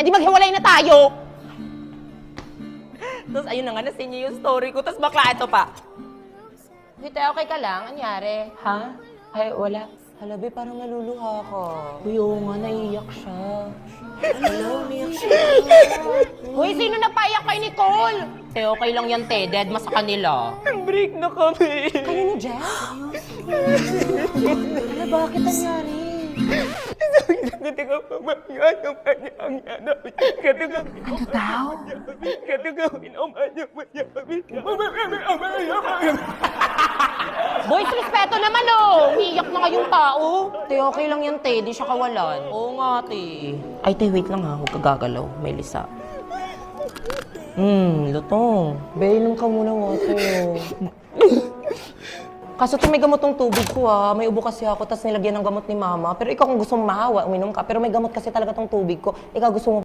di maghiwalay na tayo! Tapos ayun na nga, nasinyo yung story ko. Tapos bakla ito pa. Wait, okay ka lang? Anyari? Ha? Ay, wala. Hala, be, parang naluluha ka. Uy, oo nga, naiiyak siya. Hala, umiyak siya. Uy, sino napaiyak kay Nicole? Te, okay lang yan, te. Dead ma sa kanila. Break na kami. Kayo ni Jeff? Hala, bakit nangyari? Ano daw? Boys, respeto naman oh! Umiiyak na kayong tao. Te, okay lang yan, te. Di siya kawalan. Oo nga, te. Ay, te, wait lang ha. Huwag ka gagalaw. May lisa. Lutong. Be, inom ka muna water. Kaso may gamot tong tubig ko ah. May ubo kasi ako, tas nilagyan ng gamot ni mama. Pero ikaw kung gusto mo mahawa, uminom ka. Pero may gamot kasi talaga tong tubig ko. Ikaw gusto mo